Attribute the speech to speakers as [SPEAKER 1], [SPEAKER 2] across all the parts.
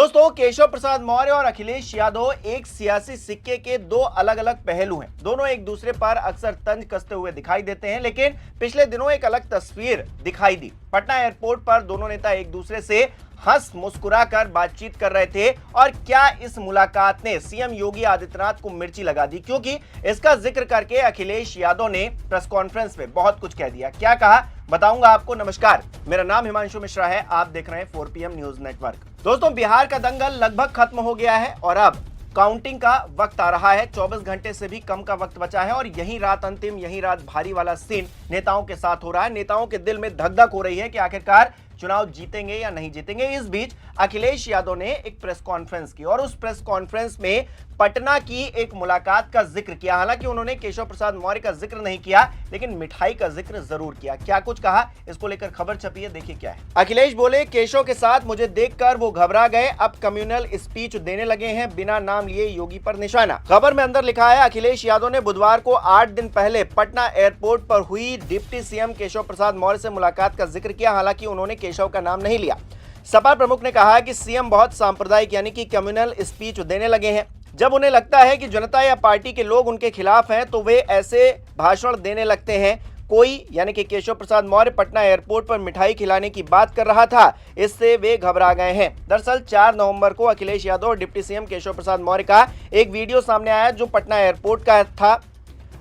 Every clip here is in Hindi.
[SPEAKER 1] दोस्तों, केशव प्रसाद मौर्य और अखिलेश यादव एक सियासी सिक्के के दो अलग अलग पहलू हैं। दोनों एक दूसरे पर अक्सर तंज कसते हुए दिखाई देते हैं, लेकिन पिछले दिनों एक अलग तस्वीर दिखाई दी। पटना एयरपोर्ट पर दोनों नेता एक दूसरे से हंस मुस्कुराकर बातचीत कर रहे थे। और क्या इस मुलाकात ने सीएम योगी आदित्यनाथ को मिर्ची लगा दी? क्योंकि इसका जिक्र करके अखिलेश यादव ने प्रेस कॉन्फ्रेंस में बहुत कुछ कह दिया। क्या कहा बताऊंगा आपको। नमस्कार, मेरा नाम हिमांशु मिश्रा है, आप देख रहे हैं 4PM न्यूज नेटवर्क। दोस्तों, बिहार का दंगल लगभग खत्म हो गया है और अब काउंटिंग का वक्त आ रहा है। 24 घंटे से भी कम का वक्त बचा है और यही रात अंतिम, यही रात भारी वाला सीन नेताओं के साथ हो रहा है। नेताओं के दिल में धक धक हो रही है कि आखिरकार चुनाव जीतेंगे या नहीं जीतेंगे। इस बीच अखिलेश यादव ने एक प्रेस कॉन्फ्रेंस की और उस प्रेस कॉन्फ्रेंस में पटना की एक मुलाकात का जिक्र किया। हालांकि उन्होंने केशव प्रसाद मौर्य का जिक्र नहीं किया, लेकिन मिठाई का जिक्र जरूर किया। क्या कुछ कहा, इसको लेकर खबर छपी है, देखिए क्या है। अखिलेश बोले, केशव के साथ मुझे देखकर वो घबरा गए, अब कम्युनल स्पीच देने लगे हैं, बिना नाम लिए योगी पर निशाना। खबर में अंदर लिखा है, अखिलेश यादव ने बुधवार को 8 दिन पहले पटना एयरपोर्ट पर हुई डिप्टी सीएम केशव प्रसाद मौर्य से मुलाकात का जिक्र किया। हालांकि उन्होंने केशव का नाम नहीं लिया। सपा प्रमुख ने कहा कि सीएम बहुत सांप्रदायिक यानी कि कम्युनल स्पीच देने लगे हैं। जब उन्हें लगता है कि जनता या पार्टी के लोग उनके खिलाफ हैं तो वे ऐसे भाषण देने लगते हैं। कोई यानी कि केशव प्रसाद मौर्य पटना एयरपोर्ट पर मिठाई खिलाने की बात कर रहा था, इससे वे घबरा गए हैं। दरअसल 4 नवंबर को अखिलेश यादव और डिप्टी सीएम केशव प्रसाद मौर्य का एक वीडियो सामने आया जो पटना एयरपोर्ट का था।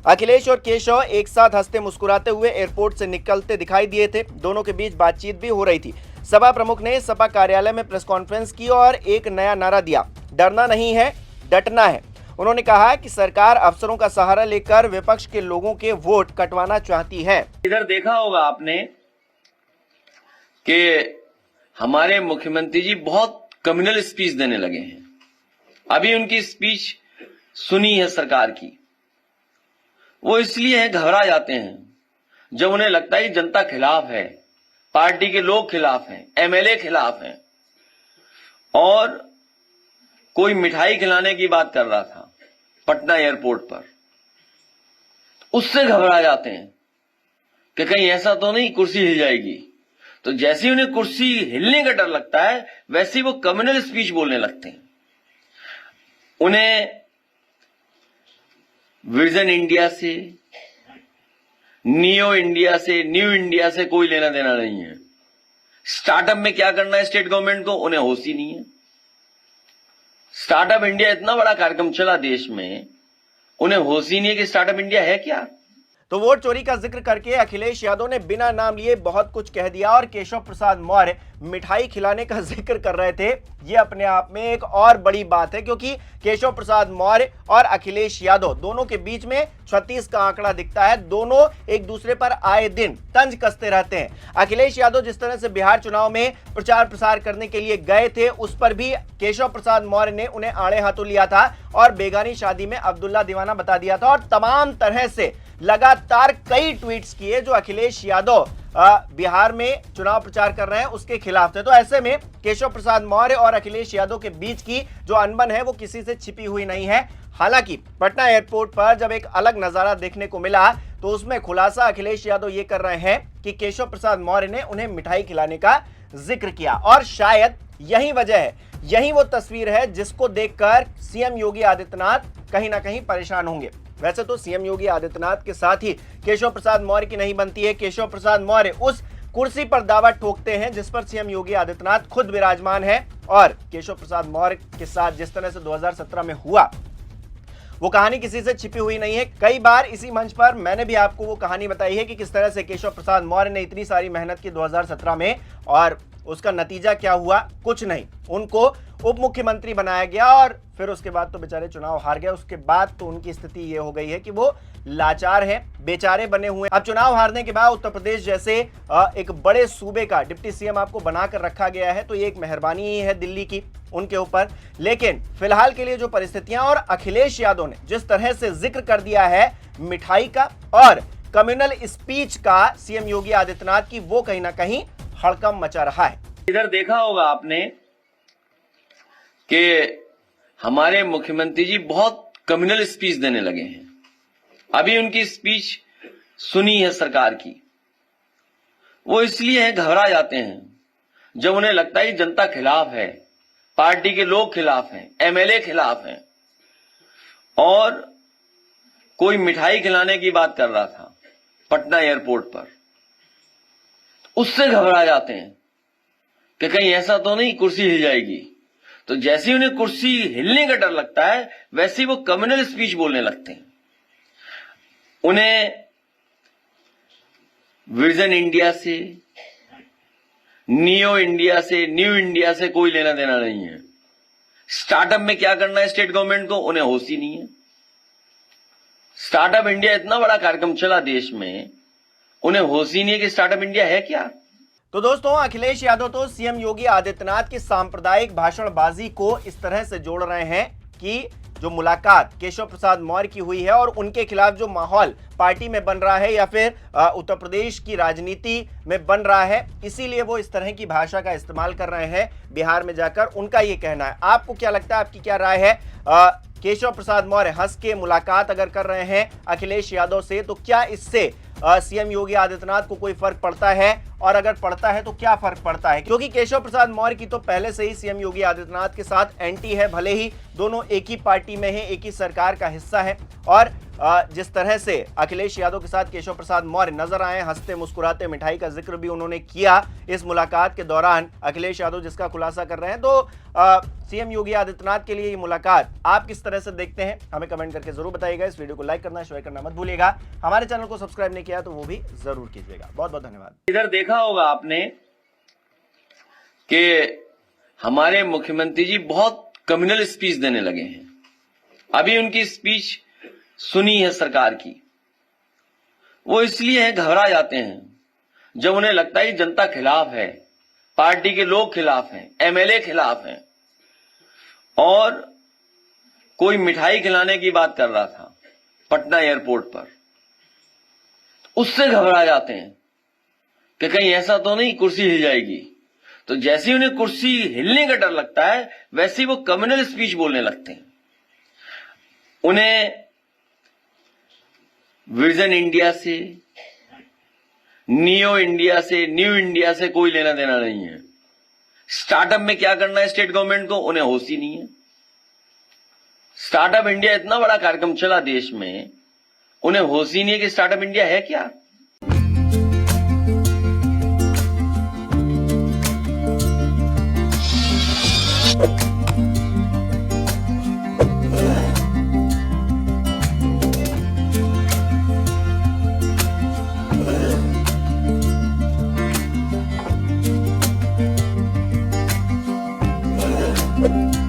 [SPEAKER 1] अखिलेश और केशव एक साथ हंसते मुस्कुराते हुए एयरपोर्ट से निकलते दिखाई दिए थे। दोनों के बीच बातचीत भी हो रही थी। सपा प्रमुख ने सपा कार्यालय में प्रेस कॉन्फ्रेंस की और एक नया नारा दिया, डरना नहीं है, डटना है। उन्होंने कहा कि सरकार अफसरों का सहारा लेकर विपक्ष के लोगों के वोट कटवाना चाहती है।
[SPEAKER 2] इधर देखा होगा आपने कि हमारे मुख्यमंत्री जी बहुत कम्युनल स्पीच देने लगे हैं। अभी उनकी स्पीच सुनी है सरकार की। वो इसलिए घबरा जाते हैं जब उन्हें लगता है जनता खिलाफ है, पार्टी के लोग खिलाफ हैं, एमएलए खिलाफ हैं। और कोई मिठाई खिलाने की बात कर रहा था पटना एयरपोर्ट पर, उससे घबरा जाते हैं कि कहीं ऐसा तो नहीं कुर्सी हिल जाएगी। तो जैसे ही उन्हें कुर्सी हिलने का डर लगता है, वैसे ही वो कम्युनल स्पीच बोलने लगते हैं। उन्हें विजन इंडिया से, न्यू इंडिया से कोई लेना देना नहीं है। स्टार्टअप में क्या करना है स्टेट गवर्नमेंट को, उन्हें होश ही नहीं है। स्टार्टअप इंडिया इतना बड़ा कार्यक्रम चला देश में, उन्हें होश ही नहीं है कि स्टार्टअप इंडिया है क्या।
[SPEAKER 1] तो वोट चोरी का जिक्र करके अखिलेश यादव ने बिना नाम लिए बहुत कुछ कह दिया और केशव प्रसाद मौर्य मिठाई खिलाने का जिक्र कर रहे थे। ये अपने आप में एक और बड़ी बात है, क्योंकि केशव प्रसाद मौर्य और अखिलेश यादव दोनों के बीच में 36 का आंकड़ा दिखता है। दोनों एक दूसरे पर आए दिन तंज कसते रहते हैं। अखिलेश यादव जिस तरह से बिहार चुनाव में प्रचार प्रसार करने के लिए गए थे, उस पर भी केशव प्रसाद मौर्य ने उन्हें आड़े हाथों लिया था और बेगानी शादी में अब्दुल्ला दीवाना बता दिया था और तमाम तरह से लगातार कई ट्वीट्स किए जो अखिलेश यादव बिहार में चुनाव प्रचार कर रहे हैं उसके खिलाफ थे। तो ऐसे में केशव प्रसाद मौर्य और अखिलेश यादव के बीच की जो अनबन है वो किसी से छिपी हुई नहीं है। हालांकि पटना एयरपोर्ट पर जब एक अलग नजारा देखने को मिला तो उसमें खुलासा अखिलेश यादव ये कर रहे हैं कि केशव प्रसाद मौर्य ने उन्हें मिठाई खिलाने का जिक्र किया और शायद यही वजह है, यही वो तस्वीर है जिसको देखकर सीएम योगी आदित्यनाथ कहीं ना कहीं परेशान होंगे। वैसे तो सीएम योगी आदित्यनाथ के साथ ही केशव प्रसाद मौर्य की नहीं बनती है। केशव प्रसाद मौर्य उस कुर्सी पर दावा ठोकते हैं जिस पर सीएम योगी आदित्यनाथ खुद विराजमान है और केशव प्रसाद मौर्य के साथ जिस तरह से 2017 में हुआ वो कहानी किसी से छिपी हुई नहीं है। कई बार इसी मंच पर मैंने भी आपको वो कहानी बताई है कि किस तरह से केशव प्रसाद मौर्य ने इतनी सारी मेहनत की 2017 में और उसका नतीजा क्या हुआ, कुछ नहीं। उनको उप मुख्यमंत्री बनाया गया और फिर उसके बाद तो बेचारे चुनाव हार गए। उसके बाद तो उनकी स्थिति ये हो गई है कि वो लाचार है, बेचारे बने हुए। अब चुनाव हारने के बाद उत्तर प्रदेश जैसे एक बड़े सूबे का डिप्टी सीएम आपको बनाकर रखा गया है, तो ये एक मेहरबानी ही है दिल्ली की उनके ऊपर। लेकिन फिलहाल के लिए जो परिस्थितियां और अखिलेश यादव ने जिस तरह से जिक्र कर दिया है मिठाई का और कम्युनल स्पीच का सीएम योगी आदित्यनाथ की, वो कहीं ना कहीं हड़कंप मचा रहा है।
[SPEAKER 2] इधर देखा होगा आपने कि हमारे मुख्यमंत्री जी बहुत कम्युनल स्पीच देने लगे हैं। अभी उनकी स्पीच सुनी है सरकार की। वो इसलिए घबरा जाते हैं जब उन्हें लगता है जनता खिलाफ है, पार्टी के लोग खिलाफ हैं, एमएलए खिलाफ हैं, और कोई मिठाई खिलाने की बात कर रहा था पटना एयरपोर्ट पर, उससे घबरा जाते हैं कि कहीं ऐसा तो नहीं कुर्सी हिल जाएगी। तो जैसे ही उन्हें कुर्सी हिलने का डर लगता है, वैसे ही वो कम्युनल स्पीच बोलने लगते हैं। उन्हें विजन इंडिया से, न्यू इंडिया से कोई लेना देना नहीं है। स्टार्टअप में क्या करना है स्टेट गवर्नमेंट को, उन्हें होश ही नहीं है। स्टार्टअप इंडिया इतना बड़ा कार्यक्रम चला देश में, उन्हें होश ही नहीं है कि स्टार्टअप इंडिया है क्या।
[SPEAKER 1] तो दोस्तों, अखिलेश यादव तो सीएम योगी आदित्यनाथ की सांप्रदायिक भाषणबाजी को इस तरह से जोड़ रहे हैं कि जो मुलाकात केशव प्रसाद मौर्य की हुई है और उनके खिलाफ जो माहौल पार्टी में बन रहा है या फिर उत्तर प्रदेश की राजनीति में बन रहा है, इसीलिए वो इस तरह की भाषा का इस्तेमाल कर रहे हैं बिहार में जाकर, उनका ये कहना है। आपको क्या लगता है, आपकी क्या राय है? केशव प्रसाद मौर्य हंस के मुलाकात अगर कर रहे हैं अखिलेश यादव से, तो क्या इससे सीएम योगी आदित्यनाथ को कोई फर्क पड़ता है, और अगर पड़ता है तो क्या फर्क पड़ता है? क्योंकि केशव प्रसाद मौर्य की तो पहले से ही सीएम योगी आदित्यनाथ के साथ एंटी है, भले ही दोनों एक ही पार्टी में हैं, एक ही सरकार का हिस्सा है, और जिस तरह से अखिलेश यादव के साथ केशव प्रसाद मौर्य नजर आए हंसते मुस्कुराते, मिठाई का जिक्र भी उन्होंने किया इस मुलाकात के दौरान अखिलेश यादव जिसका खुलासा कर रहे हैं, तो सीएम योगी आदित्यनाथ के लिए ये मुलाकात आप किस तरह से देखते हैं, हमें कमेंट करके जरूर बताइएगा। इस वीडियो को लाइक करना, शेयर करना मत भूलिएगा। हमारे चैनल को सब्सक्राइब नहीं किया तो वो भी जरूर कीजिएगा। बहुत बहुत धन्यवाद।
[SPEAKER 2] इधर देखा होगा आपने कि हमारे मुख्यमंत्री जी बहुत कम्युनल स्पीच देने लगे हैं। अभी उनकी स्पीच सुनी है सरकार की, वो इसलिए है घबरा जाते हैं जब उन्हें लगता है जनता खिलाफ है, पार्टी के लोग खिलाफ हैं, एमएलए खिलाफ हैं, और कोई मिठाई खिलाने की बात कर रहा था पटना एयरपोर्ट पर, उससे घबरा जाते हैं कि कहीं ऐसा तो नहीं कुर्सी हिल जाएगी। तो जैसे ही उन्हें कुर्सी हिलने का डर लगता है, वैसे ही वो कम्युनल स्पीच बोलने लगते हैं। उन्हें विजन इंडिया से, न्यू इंडिया से कोई लेना देना नहीं है। स्टार्टअप में क्या करना है स्टेट गवर्नमेंट को, उन्हें होश ही नहीं है। स्टार्टअप इंडिया इतना बड़ा कार्यक्रम चला देश में, उन्हें होश ही नहीं है कि स्टार्टअप इंडिया है क्या।
[SPEAKER 3] Thank you.